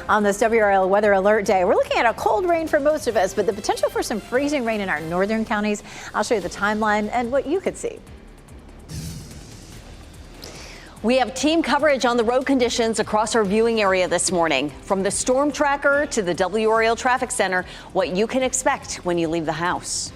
on this WRAL weather alert day. We're looking at a cold rain for most of us, but the potential for some freezing rain in our northern counties. I'll show you the timeline and what you could see. We have team coverage on the road conditions across our viewing area this morning. From the storm tracker to the WRAL traffic center, what you can expect when you leave the house.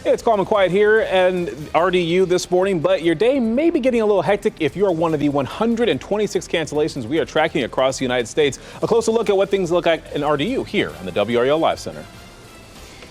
It's calm and quiet here and RDU this morning, but your day may be getting a little hectic if you're one of the 126 cancellations we are tracking across the United States. A closer look at what things look like in RDU here on the WRAL Live Center.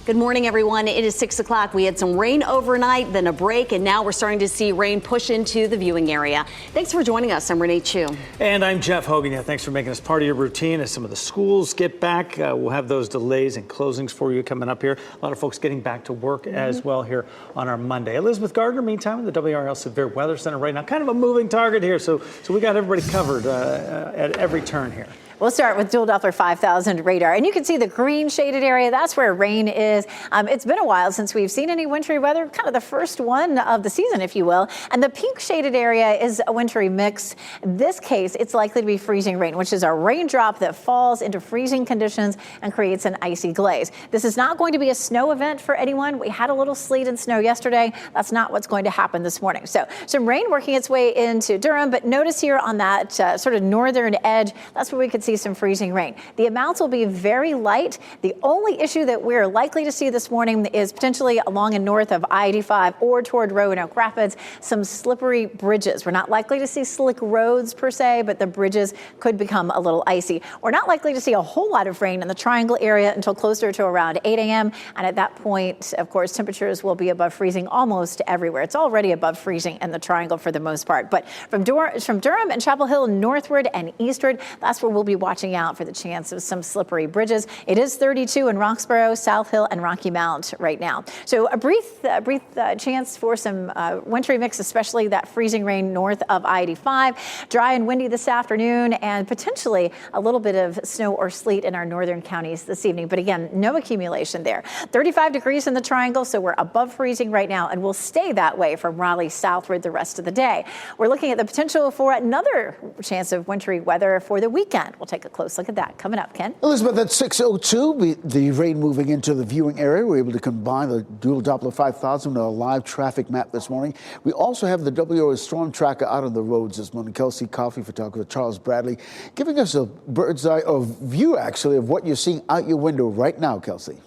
Good morning, everyone. It is 6 o'clock. We had some rain overnight, then a break, and now we're starting to see rain push into the viewing area. Thanks for joining us. I'm Renee Chu. And I'm Jeff Hogan. Yeah, thanks for making us part of your routine as some of the schools get back. We'll have those delays and closings for you coming up here. A lot of folks getting back to work as well here on our Monday. Elizabeth Gardner, meantime, in the WRAL Severe Weather Center right now. Kind of a moving target here, so we got everybody covered at every turn here. We'll start with dual Doppler 5000 radar, and you can see the green shaded area. That's where rain is. It's been a while since we've seen any wintry weather, kind of the first one of the season, if you will. And the pink shaded area is a wintry mix. In this case, it's likely to be freezing rain, which is a raindrop that falls into freezing conditions and creates an icy glaze. This is not going to be a snow event for anyone. We had a little sleet and snow yesterday. That's not what's going to happen this morning. So some rain working its way into Durham, but notice here on that sort of northern edge, that's where we could see some freezing rain. The amounts will be very light. The only issue that we're likely to see this morning is potentially along and north of I-85 or toward Roanoke Rapids, some slippery bridges. We're not likely to see slick roads per se, but the bridges could become a little icy. We're not likely to see a whole lot of rain in the Triangle area until closer to around 8 a.m. And at that point, of course, temperatures will be above freezing almost everywhere. It's already above freezing in the Triangle for the most part. But from Durham and Chapel Hill northward and eastward, that's where we'll be watching out for the chance of some slippery bridges. It is 32 in Roxborough, South Hill, and Rocky Mount right now. So a brief chance for some wintry mix, especially that freezing rain north of I-85. Dry and windy this afternoon, and potentially a little bit of snow or sleet in our northern counties this evening. But again, no accumulation there. 35 degrees in the Triangle, so we're above freezing right now, and we'll stay that way from Raleigh southward the rest of the day. We're looking at the potential for another chance of wintry weather for the weekend. We'll take a close look at that coming up. Ken? Elizabeth, at 6:02, the rain moving into the viewing area. We're able to combine the dual Doppler 5000 with a live traffic map this morning. We also have the WRAL storm tracker out on the roads this morning. Kelsey Coffey, photographer Charles Bradley, giving us a bird's eye of view, actually, of what you're seeing out your window right now, Kelsey.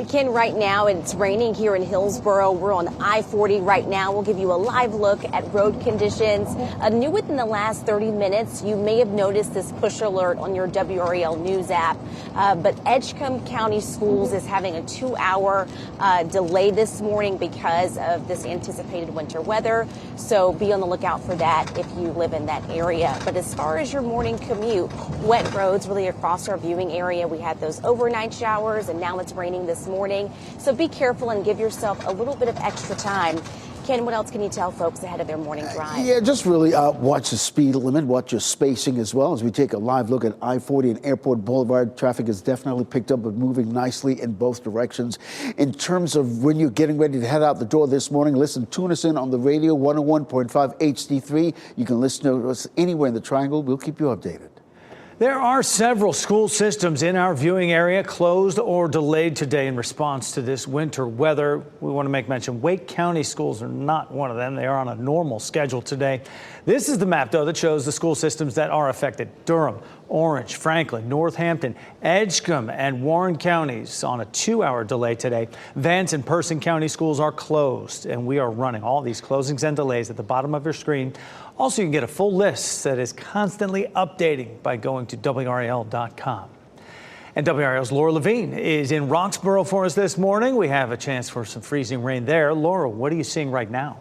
Ken, right now it's raining here in Hillsborough. We're on I-40 right now. We'll give you a live look at road conditions. New within the last 30 minutes, you may have noticed this push alert on your WRAL News app. But Edgecombe County Schools is having a 2-hour delay this morning because of this anticipated winter weather. So be on the lookout for that if you live in that area. But as far as your morning commute, wet roads really across our viewing area. We had those overnight showers, and now it's raining this morning. So be careful and give yourself a little bit of extra time. Ken, what else can you tell folks ahead of their morning drive? Yeah, just really watch the speed limit, watch your spacing as well. As we take a live look at I-40 and Airport Boulevard, traffic has definitely picked up, but moving nicely in both directions. In terms of when you're getting ready to head out the door this morning, tune us in on the radio, 101.5 HD3. You can listen to us anywhere in the Triangle. We'll keep you updated. There are several school systems in our viewing area closed or delayed today in response to this winter weather. We want to make mention Wake County schools are not one of them. They are on a normal schedule today. This is the map, though, that shows the school systems that are affected. Durham, Orange, Franklin, Northampton, Edgecombe, and Warren counties on a 2-hour delay today. Vance and Person County schools are closed, and we are running all these closings and delays at the bottom of your screen. Also, you can get a full list that is constantly updating by going to WRAL.com. And WRAL's Laura Levine is in Roxborough for us this morning. We have a chance for some freezing rain there. Laura, what are you seeing right now?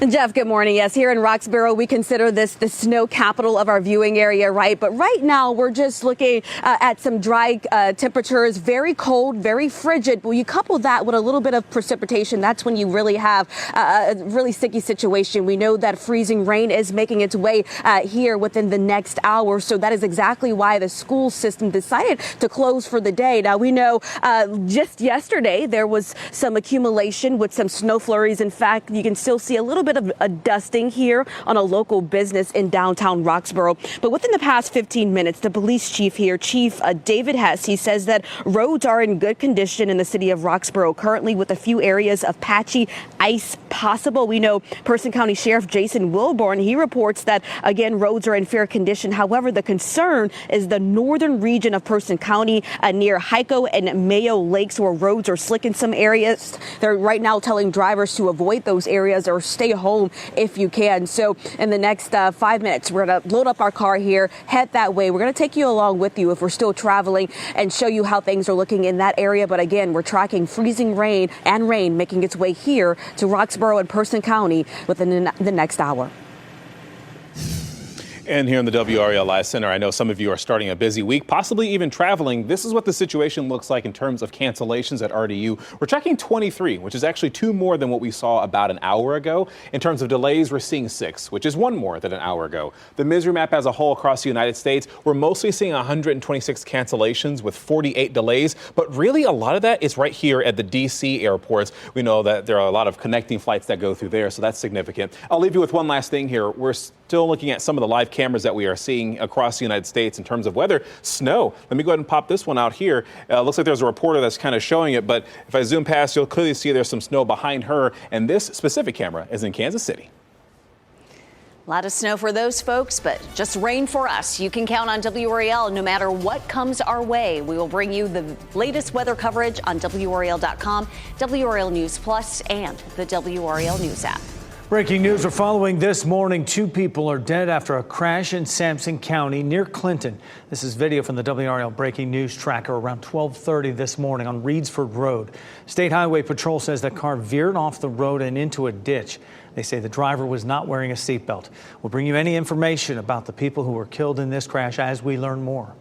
Jeff, good morning. Yes, here in Roxborough, we consider this the snow capital of our viewing area, right? But right now, we're just looking at some dry temperatures, very cold, very frigid. Well, you couple that with a little bit of precipitation, that's when you really have a really sticky situation. We know that freezing rain is making its way here within the next hour. So that is exactly why the school system decided to close for the day. Now, we know just yesterday there was some accumulation with some snow flurries. In fact, you can still see a little bit bit of a dusting here on a local business in downtown Roxborough. But within the past 15 minutes, the police chief here, Chief David Hess, he says that roads are in good condition in the city of Roxborough, currently with a few areas of patchy ice possible. We know Person County Sheriff Jason Wilborn, he reports that, again, roads are in fair condition. However, the concern is the northern region of Person County near Hyco and Mayo Lakes, where roads are slick in some areas. They're right now telling drivers to avoid those areas or stay home if you can. So in the next 5 minutes, we're going to load up our car here, head that way. We're going to take you along with you if we're still traveling and show you how things are looking in that area. But again, we're tracking freezing rain and rain making its way here to Roxborough and Person County within the next hour. And here in the WRAL Live Center, I know some of you are starting a busy week, possibly even traveling. This is what the situation looks like in terms of cancellations at RDU. We're tracking 23, which is actually 2 more than what we saw about an hour ago. In terms of delays, we're seeing 6, which is 1 more than an hour ago. The misery map as a whole across the United States, we're mostly seeing 126 cancellations with 48 delays. But really, a lot of that is right here at the D.C. airports. We know that there are a lot of connecting flights that go through there, so that's significant. I'll leave you with one last thing here. We're still looking at some of the live cameras that we are seeing across the United States in terms of weather. Snow. Let me go ahead and pop this one out here. Looks like there's a reporter that's kind of showing it, but if I zoom past, you'll clearly see there's some snow behind her, and this specific camera is in Kansas City. A lot of snow for those folks, but just rain for us. You can count on WRAL no matter what comes our way. We will bring you the latest weather coverage on WRAL.com, WRAL News Plus, and the WRAL News app. Breaking news we're following this morning. 2 people are dead after a crash in Sampson County near Clinton. This is video from the WRAL Breaking News tracker around 12:30 this morning on Reedsford Road. State Highway Patrol says the car veered off the road and into a ditch. They say the driver was not wearing a seatbelt. We'll bring you any information about the people who were killed in this crash as we learn more.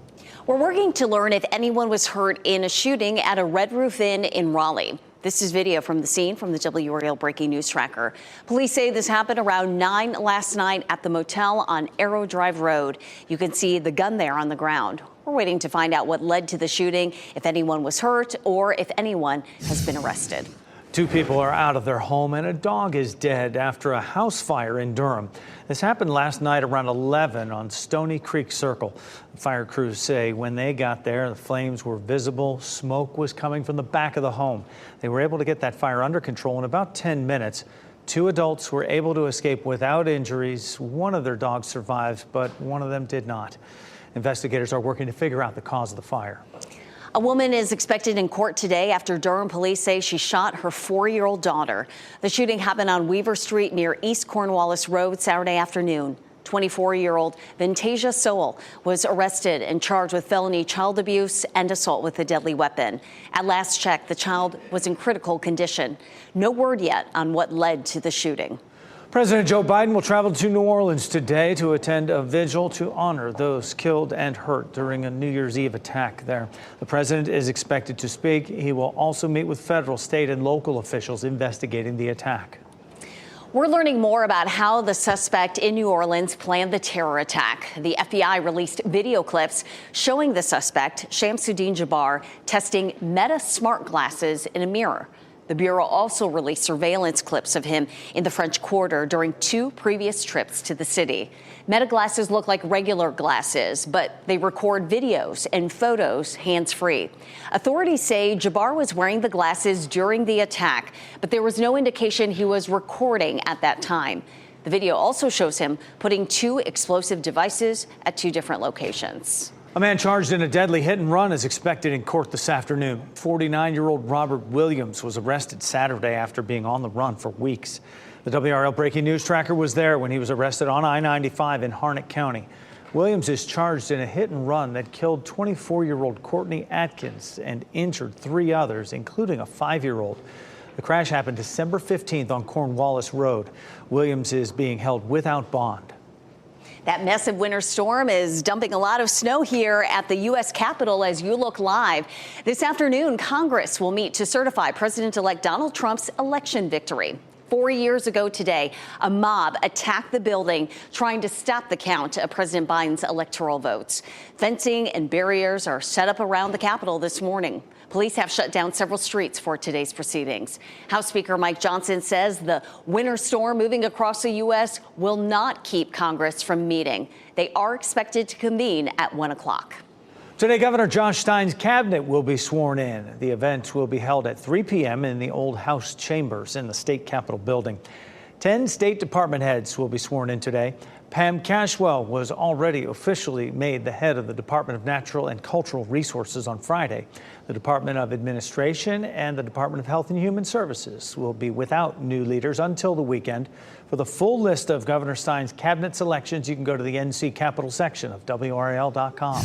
We're working to learn if anyone was hurt in a shooting at a Red Roof Inn in Raleigh. This is video from the scene from the WRAL Breaking News tracker. Police say this happened around 9 last night at the motel on Arrow Drive Road. You can see the gun there on the ground. We're waiting to find out what led to the shooting, if anyone was hurt or if anyone has been arrested. 2 people are out of their home and a dog is dead after a house fire in Durham. This happened last night around 11 on Stony Creek Circle. Fire crews say when they got there, the flames were visible. Smoke was coming from the back of the home. They were able to get that fire under control in about 10 minutes. 2 adults were able to escape without injuries. One of their dogs survived, but one of them did not. Investigators are working to figure out the cause of the fire. A woman is expected in court today after Durham police say she shot her 4-year-old daughter. The shooting happened on Weaver Street near East Cornwallis Road Saturday afternoon. 24-year-old Vintasia Sowell was arrested and charged with felony child abuse and assault with a deadly weapon. At last check, the child was in critical condition. No word yet on what led to the shooting. President Joe Biden will travel to New Orleans today to attend a vigil to honor those killed and hurt during a New Year's Eve attack there. The president is expected to speak. He will also meet with federal, state, and local officials investigating the attack. We're learning more about how the suspect in New Orleans planned the terror attack. The FBI released video clips showing the suspect, Shamsuddin Jabbar, testing Meta smart glasses in a mirror. The Bureau also released surveillance clips of him in the French Quarter during 2 previous trips to the city. Meta glasses look like regular glasses, but they record videos and photos hands-free. Authorities say Jabbar was wearing the glasses during the attack, but there was no indication he was recording at that time. The video also shows him putting 2 explosive devices at 2 different locations. A man charged in a deadly hit and run is expected in court this afternoon. 49-year-old Robert Williams was arrested Saturday after being on the run for weeks. The WRAL Breaking News tracker was there when he was arrested on I-95 in Harnett County. Williams is charged in a hit and run that killed 24-year-old Courtney Atkins and injured 3 others, including a 5-year-old. The crash happened December 15th on Cornwallis Road. Williams is being held without bond. That massive winter storm is dumping a lot of snow here at the U.S. Capitol as you look live. This afternoon, Congress will meet to certify President-elect Donald Trump's election victory. 4 years ago today, a mob attacked the building trying to stop the count of President Biden's electoral votes. Fencing and barriers are set up around the Capitol this morning. Police have shut down several streets for today's proceedings. House Speaker Mike Johnson says the winter storm moving across the U.S. will not keep Congress from meeting. They are expected to convene at 1 o'clock. Today, Governor Josh Stein's cabinet will be sworn in. The event will be held at 3 p.m. in the old House chambers in the state Capitol building. 10 State Department heads will be sworn in today. Pam Cashwell was already officially made the head of the Department of Natural and Cultural Resources on Friday. The Department of Administration and the Department of Health and Human Services will be without new leaders until the weekend. For the full list of Governor Stein's cabinet selections, you can go to the NC Capitol section of WRAL.com.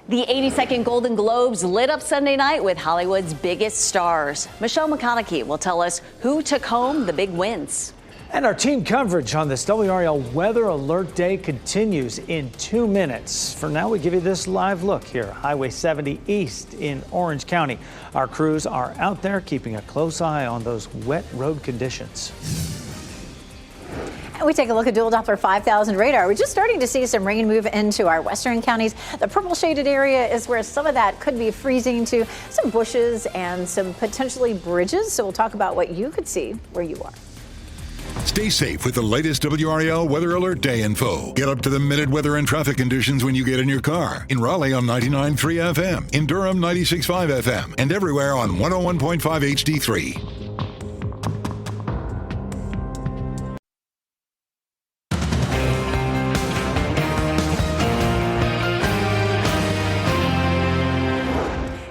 The 82nd Golden Globes lit up Sunday night with Hollywood's biggest stars. Michelle McConaughey will tell us who took home the big wins. And our team coverage on this WRAL Weather Alert Day continues in 2 minutes. For now, we give you this live look here, Highway 70 East in Orange County. Our crews are out there keeping a close eye on those wet road conditions. And we take a look at dual Doppler 5000 radar. We're just starting to see some rain move into our western counties. The purple shaded area is where some of that could be freezing to some bushes and some potentially bridges. So we'll talk about what you could see where you are. Stay safe with the latest WRAL Weather Alert Day info. Get up to the minute weather and traffic conditions when you get in your car. In Raleigh on 99.3 FM, in Durham 96.5 FM, and everywhere on 101.5 HD3.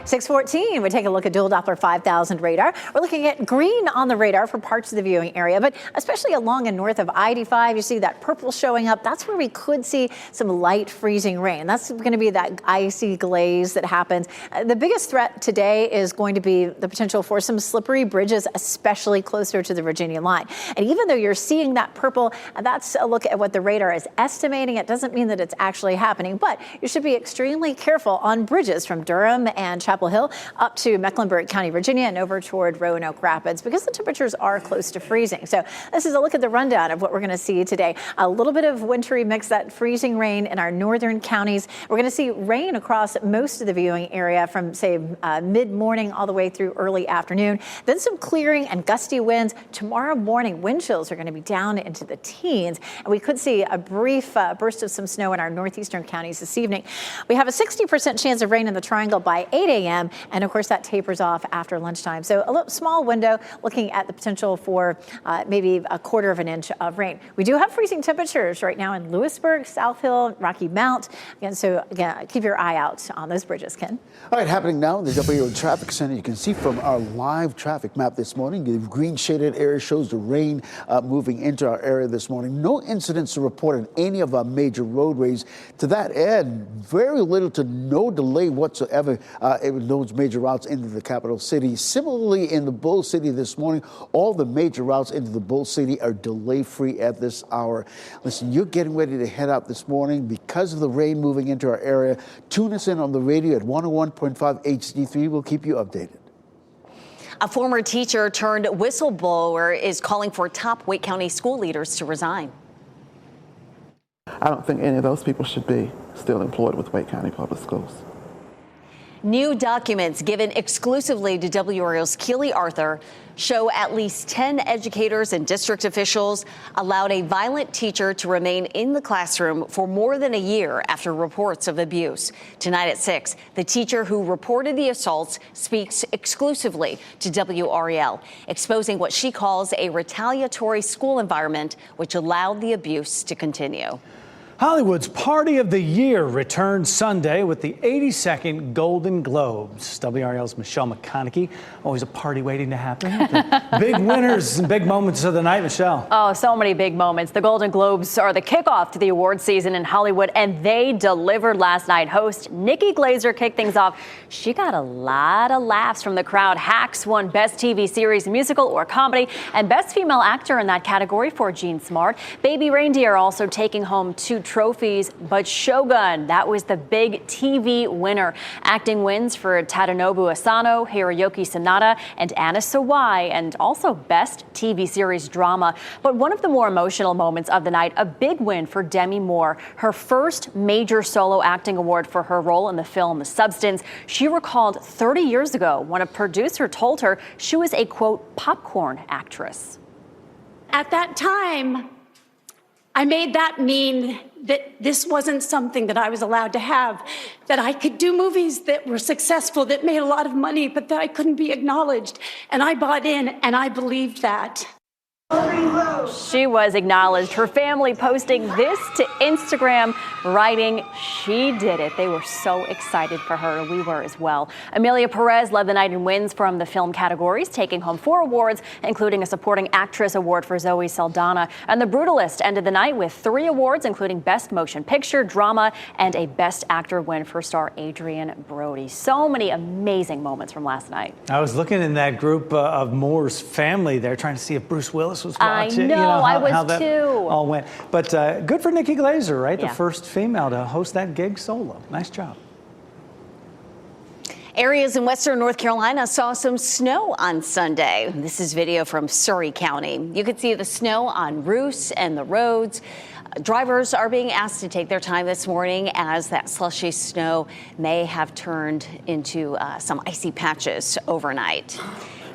6:14, we take a look at dual Doppler 5000 radar. We're looking at green on the radar for parts of the viewing area, but especially along and north of I-85, you see that purple showing up. That's where we could see some light freezing rain. That's going to be that icy glaze that happens. The biggest threat today is going to be the potential for some slippery bridges, especially closer to the Virginia line. And even though you're seeing that purple, that's a look at what the radar is estimating. It doesn't mean that it's actually happening, but you should be extremely careful on bridges from Durham and Chapel Hill up to Mecklenburg County, Virginia, and over toward Roanoke Rapids because the temperatures are close to freezing. So this is a look at the rundown of what we're going to see today. A little bit of wintry mix, that freezing rain in our northern counties. We're going to see rain across most of the viewing area from, say, mid-morning all the way through early afternoon. Then some clearing and gusty winds. Tomorrow morning, wind chills are going to be down into the teens, and we could see a brief burst of some snow in our northeastern counties this evening. We have a 60% chance of rain in the Triangle by 8 a.m., and of course that tapers off after lunchtime. So a little small window looking at the potential for maybe a quarter of an inch of rain. We do have freezing temperatures right now in Lewisburg, South Hill, Rocky Mount. Again, so again, keep your eye out on those bridges, Ken. All right, happening now in the WRAL Traffic Center. You can see from our live traffic map this morning, the green shaded area shows the rain moving into our area this morning. No incidents to report on any of our major roadways. To that end, very little to no delay whatsoever in those major routes into the capital city. Similarly, in the Bull City this morning, all the major routes into the Bull City are delay-free at this hour. Listen, you're getting ready to head out this morning because of the rain moving into our area. Tune us in on the radio at 101.5 HD3. We'll keep you updated. A former teacher turned whistleblower is calling for top Wake County school leaders to resign. I don't think any of those people should be still employed with Wake County Public Schools. New documents given exclusively to WRAL's Keely Arthur show at least 10 educators and district officials allowed a violent teacher to remain in the classroom for more than a year after reports of abuse. Tonight at 6, the teacher who reported the assaults speaks exclusively to WRAL, exposing what she calls a retaliatory school environment which allowed the abuse to continue. Hollywood's Party of the Year returns Sunday with the 82nd Golden Globes. WRAL's Michelle McConaughey, always a party waiting to happen. The big winners and big moments of the night, Michelle. Oh, so many big moments. The Golden Globes are the kickoff to the award season in Hollywood, and they delivered last night. Host Nikki Glaser kicked things off. She got a lot of laughs from the crowd. Hacks won Best TV Series, Musical or Comedy, and Best Female Actor in that category for Jean Smart. Baby Reindeer also taking home 2 trophies, but Shogun, that was the big TV winner. Acting wins for Tadanobu Asano, Hiroyuki Sanada, and Anna Sawai, and also Best TV Series Drama. But one of the more emotional moments of the night, a big win for Demi Moore, her first major solo acting award for her role in the film The Substance. She recalled 30 years ago when a producer told her she was a, quote, popcorn actress. At that time, I made that mean that this wasn't something that I was allowed to have, that I could do movies that were successful, that made a lot of money, but that I couldn't be acknowledged. And I bought in, and I believed that. She was acknowledged. Her family posting this to Instagram, writing, "She did it." They were so excited for her. We were as well. Amelia Perez led the night in wins from the film categories, taking home 4 awards, including a Supporting Actress award for Zoe Saldana. And The Brutalist ended the night with 3 awards, including Best Motion Picture, Drama, and a Best Actor win for star Adrian Brody. So many amazing moments from last night. I was looking in that group of Moore's family there, trying to see if Bruce Willis was I watching. know, I was how that too. all went. But good for Nikki Glaser, right? Yeah. The first female to host that gig solo. Nice job. Areas in western North Carolina saw some snow on Sunday. This is video from Surry County. You could see the snow on roofs and the roads. Drivers are being asked to take their time this morning as that slushy snow may have turned into some icy patches overnight.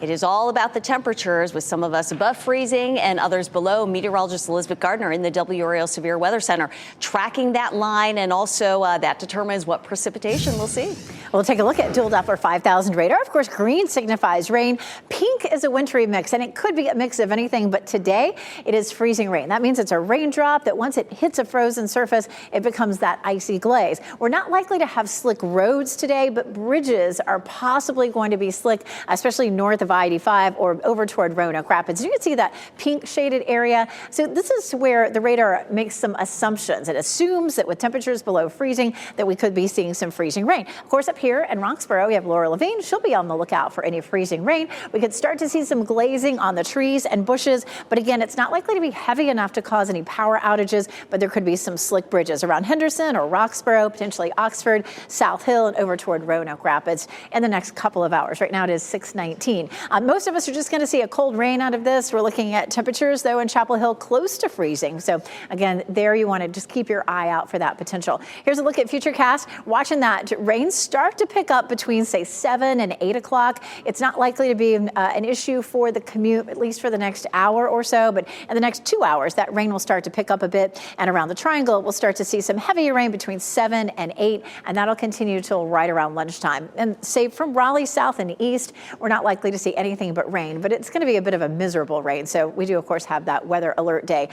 It is all about the temperatures, with some of us above freezing and others below. Meteorologist Elizabeth Gardner in the WRAL Severe Weather Center tracking that line, and also that determines what precipitation we'll see. We'll take a look at dual Doppler 5000 radar. Of course, green signifies rain. Pink is a wintry mix, and it could be a mix of anything, but today it is freezing rain. That means it's a raindrop that once it hits a frozen surface, it becomes that icy glaze. We're not likely to have slick roads today, but bridges are possibly going to be slick, especially north of I-85 or over toward Roanoke Rapids. You can see that pink shaded area. So this is where the radar makes some assumptions. It assumes that with temperatures below freezing that we could be seeing some freezing rain. Of course, up here in Roxborough, we have Laura Levine. She'll be on the lookout for any freezing rain. We could start to see some glazing on the trees and bushes, but again, it's not likely to be heavy enough to cause any power outages, but there could be some slick bridges around Henderson or Roxborough, potentially Oxford, South Hill, and over toward Roanoke Rapids in the next couple of hours. Right now it is 6:19. Most of us are just going to see a cold rain out of this. We're looking at temperatures, though, in Chapel Hill close to freezing. So, again, there you want to just keep your eye out for that potential. Here's a look at Futurecast. Watching that rain start to pick up between, say, 7 and 8 o'clock. It's not likely to be an issue for the commute, at least for the next hour or so. But in the next 2 hours, that rain will start to pick up a bit. And around the Triangle, we'll start to see some heavier rain between 7 and 8. And that'll continue till right around lunchtime. And, say, from Raleigh south and east, we're not likely to see anything but rain, but it's going to be a bit of a miserable rain. So we do, of course, have that weather alert day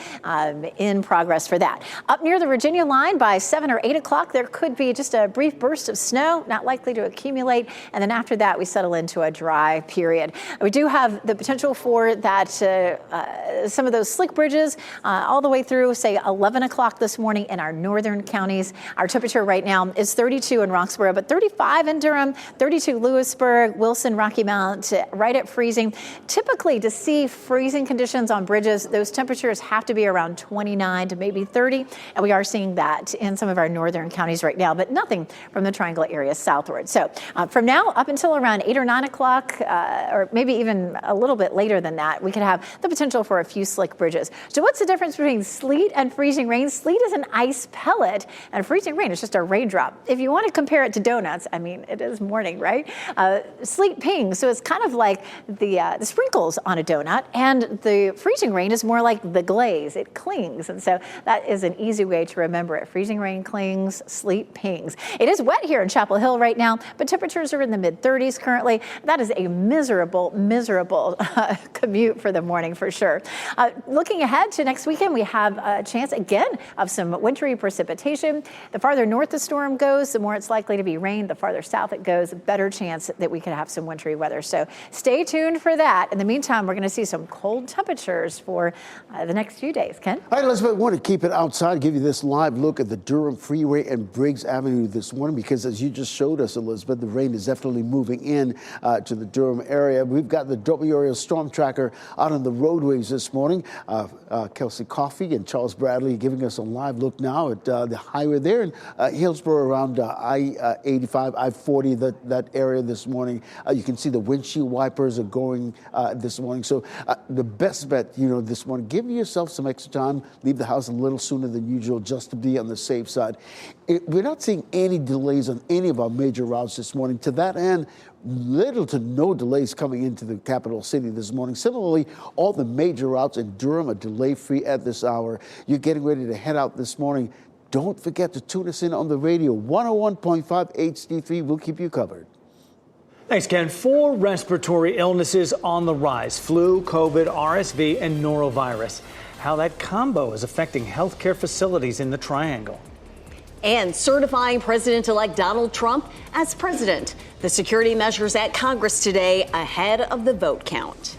in progress for that. Up near the Virginia line by 7 or 8 o'clock, there could be just a brief burst of snow, not likely to accumulate. And then after that, we settle into a dry period. We do have the potential for that, some of those slick bridges all the way through, say, 11 o'clock this morning in our northern counties. Our temperature right now is 32 in Roxborough, but 35 in Durham, 32 Lewisburg, Wilson, Rocky Mount, right at freezing. Typically, to see freezing conditions on bridges, those temperatures have to be around 29 to maybe 30, and we are seeing that in some of our northern counties right now, but nothing from the Triangle area southward. So from now up until around 8 or 9 o'clock, or maybe even a little bit later than that, we could have the potential for a few slick bridges. So what's the difference between sleet and freezing rain? Sleet is an ice pellet, and freezing rain is just a raindrop. If you want to compare it to donuts, I mean, it is morning, right? Sleet pings, so it's kind of like the sprinkles on a donut, and the freezing rain is more like the glaze. It clings, and so that is an easy way to remember it. Freezing rain clings, sleet pings. It is wet here in Chapel Hill right now, but temperatures are in the mid-30s currently. That is a miserable commute for the morning for sure. Looking ahead to next weekend, we have a chance again of some wintry precipitation. The farther north the storm goes, the more it's likely to be rain. The farther south it goes, the better chance that we could have some wintry weather. So stay tuned for that. In the meantime, we're going to see some cold temperatures for the next few days. Ken? All right, Elizabeth, I want to keep it outside, give you this live look at the Durham Freeway and Briggs Avenue this morning, because as you just showed showed us, Elizabeth, the rain is definitely moving in to the Durham area. We've got the WRAL storm tracker out on the roadways this morning. Kelsey Coffey and Charles Bradley giving us a live look now at the highway there in Hillsborough around I-85, I-40, that area this morning. You can see the windshield wipers are going this morning. So the best bet, this morning, give yourself some extra time. Leave the house a little sooner than usual just to be on the safe side. We're not seeing any delays on any of our major routes this morning. To that end, little to no delays coming into the capital city this morning. Similarly, all the major routes in Durham are delay-free at this hour. You're getting ready to head out this morning. Don't forget to tune us in on the radio. 101.5 HD3 will keep you covered. Thanks, Ken. 4 respiratory illnesses on the rise: flu, COVID, RSV, and norovirus. How that combo is affecting healthcare facilities in the Triangle. And certifying President-elect Donald Trump as president. The security measures at Congress today ahead of the vote count.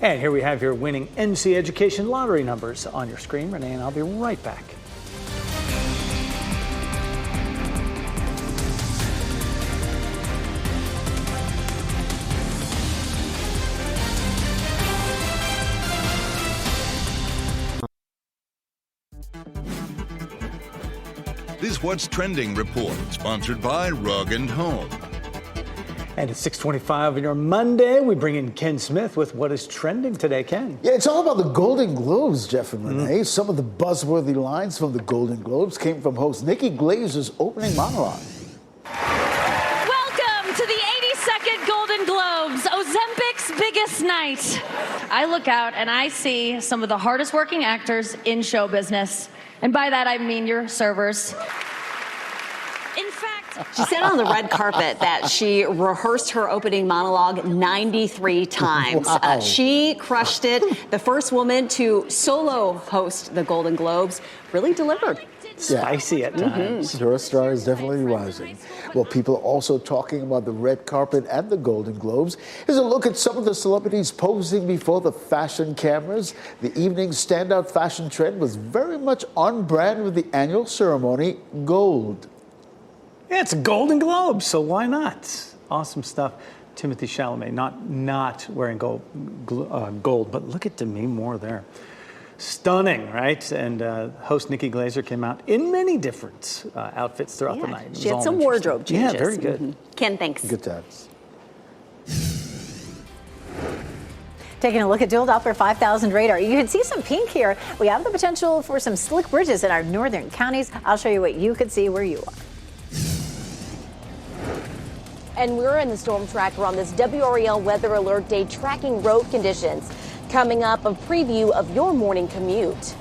And here we have your winning NC Education lottery numbers on your screen. Renee and I'll be right back. This What's Trending report, sponsored by Rug & Home. And it's 6:25 on your Monday. We bring in Ken Smith with what is trending today, Ken. Yeah, it's all about the Golden Globes, Jeff and Renee. Some of the buzzworthy lines from the Golden Globes came from host Nikki Glazer's opening monologue. Welcome to the 82nd Golden Globes, Ozempic's biggest night. I look out and I see some of the hardest working actors in show business. And by that, I mean your servers. In fact, She said on the red carpet that she rehearsed her opening monologue 93 times. Wow. She crushed it. The first woman to solo host the Golden Globes really delivered. Spicy at times. Her star is definitely rising. Well, people are also talking about the red carpet and the Golden Globes. Here's a look at some of the celebrities posing before the fashion cameras. The evening's standout fashion trend was very much on brand with the annual ceremony, gold. Yeah, it's a Golden Globe, so why not? Awesome stuff. Timothy Chalamet not wearing gold, but look at Demi Moore there. Stunning, right? And host Nikki Glazer came out in many different outfits throughout the night. She had some wardrobe changes. Yeah, very good. Ken, thanks. Good times. Taking a look at dual Doppler 5000 radar. You can see some pink here. We have the potential for some slick bridges in our northern counties. I'll show you what you could see where you are. And we're in the storm tracker on this WRAL weather alert day tracking road conditions. Coming up, a preview of your morning commute.